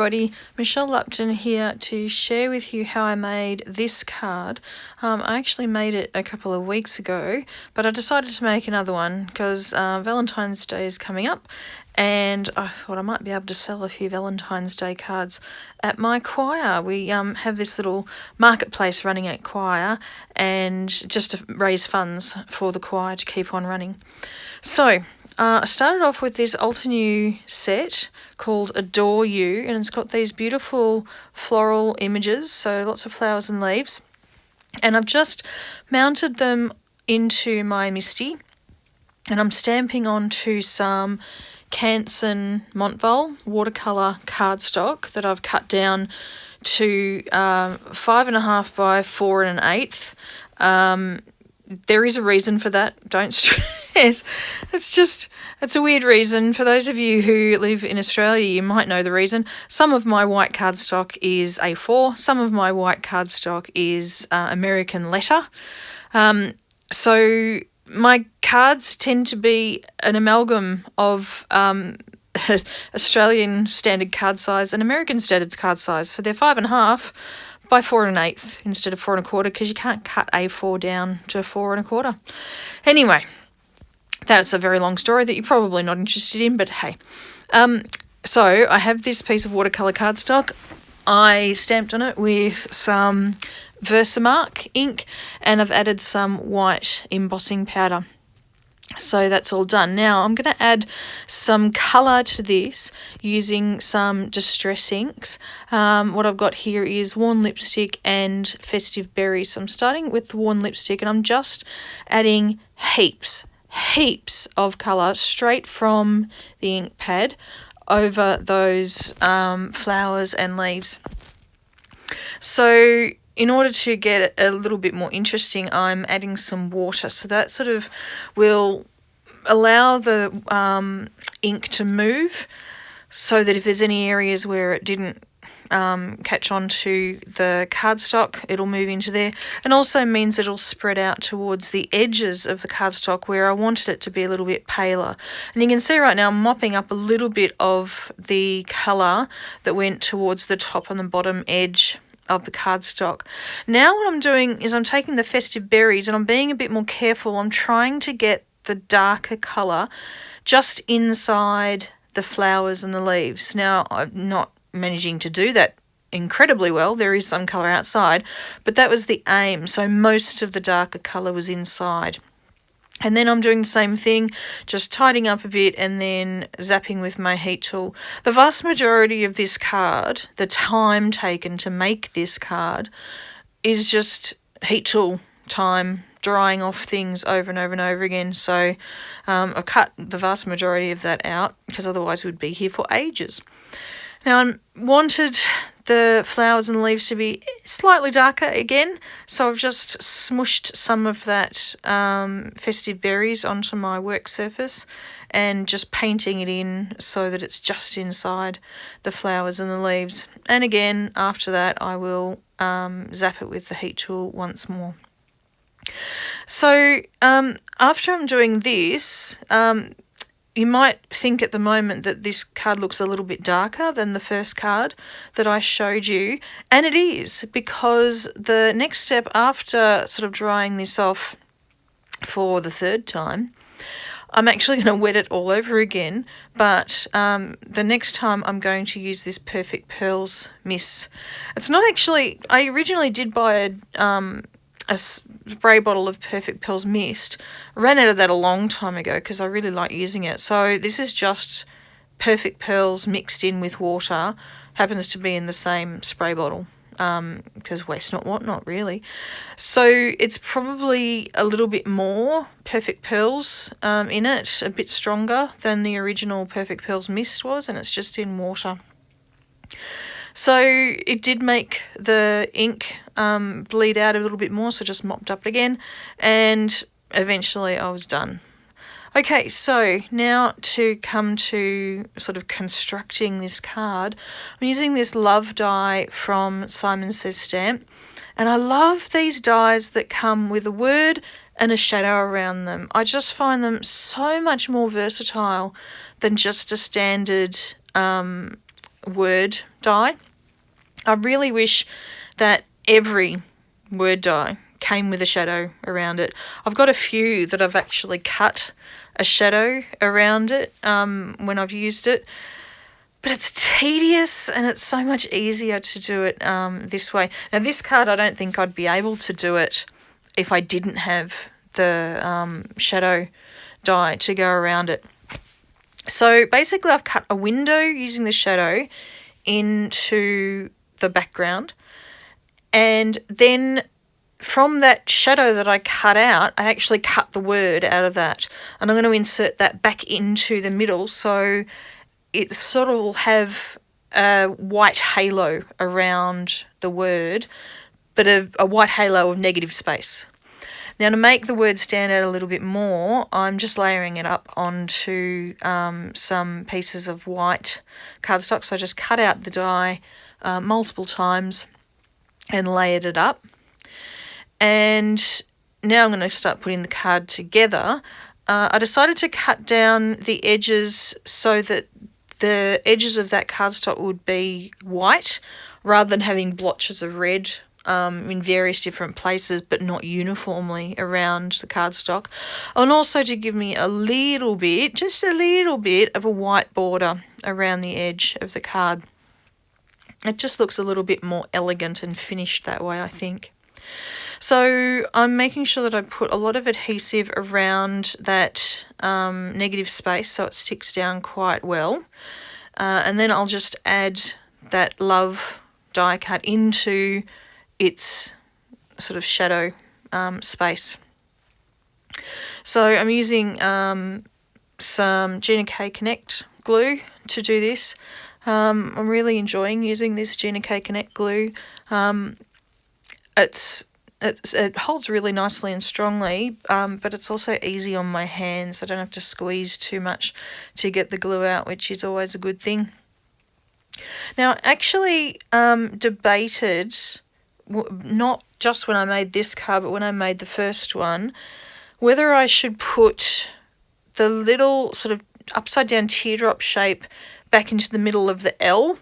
everybody, Michelle Lupton here to share with you how I made this card. I actually made it a couple of weeks ago, but I decided to make another one because Valentine's Day is coming up and I thought I might be able to sell a few Valentine's Day cards at my choir. We have this little marketplace running at choir and just to raise funds for the choir to keep on running. So I started off with this Altenew set called Adore You, and it's got these beautiful floral images, so lots of flowers and leaves. And I've just mounted them into my Misty, and I'm stamping onto some Canson Montval watercolour cardstock that I've cut down to 5.5 by 4 1/8. There is a reason for that, don't stress. It's a weird reason. For those of you who live in Australia, you might know the reason. Some of my white cardstock is A4, some of my white cardstock is American letter. So my cards tend to be an amalgam of Australian standard card size and American standard card size. So they're 5.5 by 4 1/8 instead of 4 1/4 because you can't cut A4 down to 4 1/4. Anyway, that's a very long story that you're probably not interested in, but hey. So I have this piece of watercolour cardstock. I stamped on it with some Versamark ink and I've added some white embossing powder. So that's all done. Now I'm going to add some colour to this using some Distress inks. What I've got here is Worn Lipstick and Festive Berry. So I'm starting with the Worn Lipstick and I'm just adding heaps of colour straight from the ink pad over those flowers and leaves. So in order to get it a little bit more interesting, I'm adding some water. So that sort of will allow the ink to move so that if there's any areas where it didn't catch on to the cardstock, it'll move into there, and also means it'll spread out towards the edges of the cardstock where I wanted it to be a little bit paler. And you can see right now I'm mopping up a little bit of the colour that went towards the top and the bottom edge of the cardstock. Now what I'm doing is I'm taking the Festive Berries and I'm being a bit more careful. I'm trying to get the darker colour just inside the flowers and the leaves. Now I'm not managing to do that incredibly well. There is some colour outside, but that was the aim. So most of the darker colour was inside. And then I'm doing the same thing, just tidying up a bit and then zapping with my heat tool. The vast majority of this card, the time taken to make this card, is just heat tool time, drying off things over and over and over again. So I've cut the vast majority of that out because otherwise we'd be here for ages. Now I wanted the flowers and leaves to be slightly darker again, so I've just smushed some of that Festive Berries onto my work surface and just painting it in so that it's just inside the flowers and the leaves. And again, after that I will zap it with the heat tool once more. So after I'm doing this, you might think at the moment that this card looks a little bit darker than the first card that I showed you, and it is, because the next step after sort of drying this off for the third time, I'm actually going to wet it all over again, but the next time I'm going to use this Perfect Pearls mist. It's not actually, I originally did buy a spray bottle of Perfect Pearls mist. I ran out of that a long time ago because I really like using it. So this is just Perfect Pearls mixed in with water. Happens to be in the same spray bottle because waste not, want not, really. So it's probably a little bit more Perfect Pearls in it, a bit stronger than the original Perfect Pearls mist was, and it's just in water. So it did make the ink bleed out a little bit more, so just mopped up again, and eventually I was done. Okay, so now to come to sort of constructing this card, I'm using this love die from Simon Says Stamp, and I love these dies that come with a word and a shadow around them. I just find them so much more versatile than just a standard word die. I really wish that every word die came with a shadow around it. I've got a few that I've actually cut a shadow around it when I've used it, but it's tedious and it's so much easier to do it this way. Now this card, I don't think I'd be able to do it if I didn't have the shadow die to go around it. So basically I've cut a window using the shadow into the background, and then from that shadow that I cut out, I actually cut the word out of that, and I'm going to insert that back into the middle so it sort of will have a white halo around the word, but a white halo of negative space. Now to make the word stand out a little bit more, I'm just layering it up onto some pieces of white cardstock. So I just cut out the die multiple times and layered it up. And now I'm going to start putting the card together. I decided to cut down the edges so that the edges of that cardstock would be white rather than having blotches of red in various different places but not uniformly around the cardstock. And also to give me a little bit, just a little bit of a white border around the edge of the card. It just looks a little bit more elegant and finished that way, I think. So I'm making sure that I put a lot of adhesive around that negative space so it sticks down quite well. And then I'll just add that love die cut into its sort of shadow space. So I'm using some Gina K Connect glue to do this. I'm really enjoying using this Gina K Connect glue. It holds really nicely and strongly, but it's also easy on my hands. I don't have to squeeze too much to get the glue out, which is always a good thing. Now, I actually debated, not just when I made this card, but when I made the first one, whether I should put the little sort of upside down teardrop shape back into the middle of the L.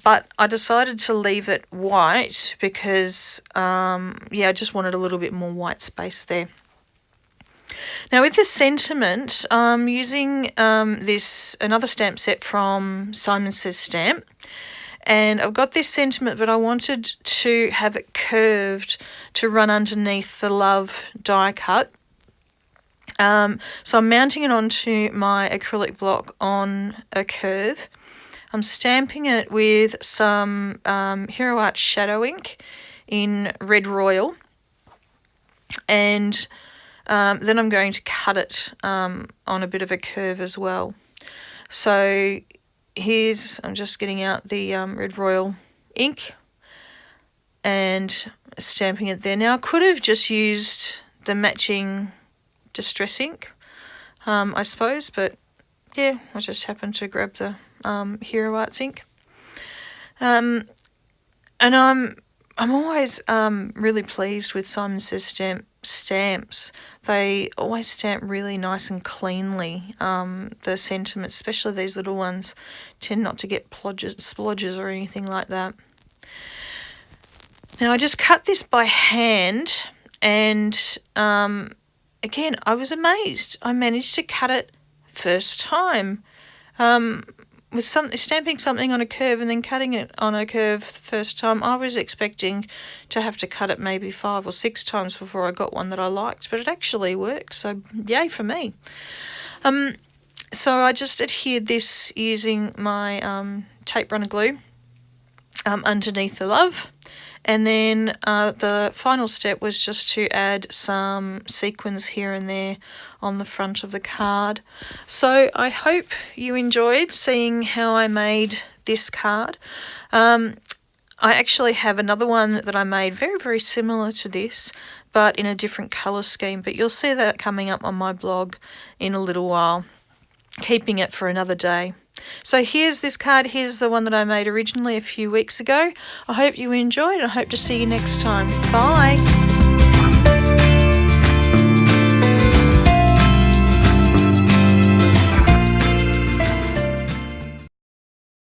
But I decided to leave it white because, I just wanted a little bit more white space there. Now with the sentiment, I'm using another stamp set from Simon Says Stamp. And I've got this sentiment, but I wanted to have it curved to run underneath the love die cut. So I'm mounting it onto my acrylic block on a curve. I'm stamping it with some Hero Art Shadow ink in Red Royal, and then I'm going to cut it on a bit of a curve as well. So I'm just getting out the Red Royal ink and stamping it there. Now I could have just used the matching distress ink, I suppose, but yeah, I just happened to grab the Hero Arts ink. And I'm always really pleased with Simon Says stamps. They always stamp really nice and cleanly. The sentiments, especially these little ones, tend not to get splodges or anything like that. Now I just cut this by hand, and again, I was amazed. I managed to cut it first time. With stamping something on a curve and then cutting it on a curve the first time, I was expecting to have to cut it maybe 5 or 6 times before I got one that I liked, but it actually worked, so yay for me. So I just adhered this using my tape runner glue underneath the love, and then the final step was just to add some sequins here and there on the front of the card. So I hope you enjoyed seeing how I made this card. I actually have another one that I made very, very similar to this, but in a different colour scheme, but you'll see that coming up on my blog in a little while, keeping it for another day. So here's this card. Here's the one that I made originally a few weeks ago. I hope you enjoyed, and I hope to see you next time. Bye.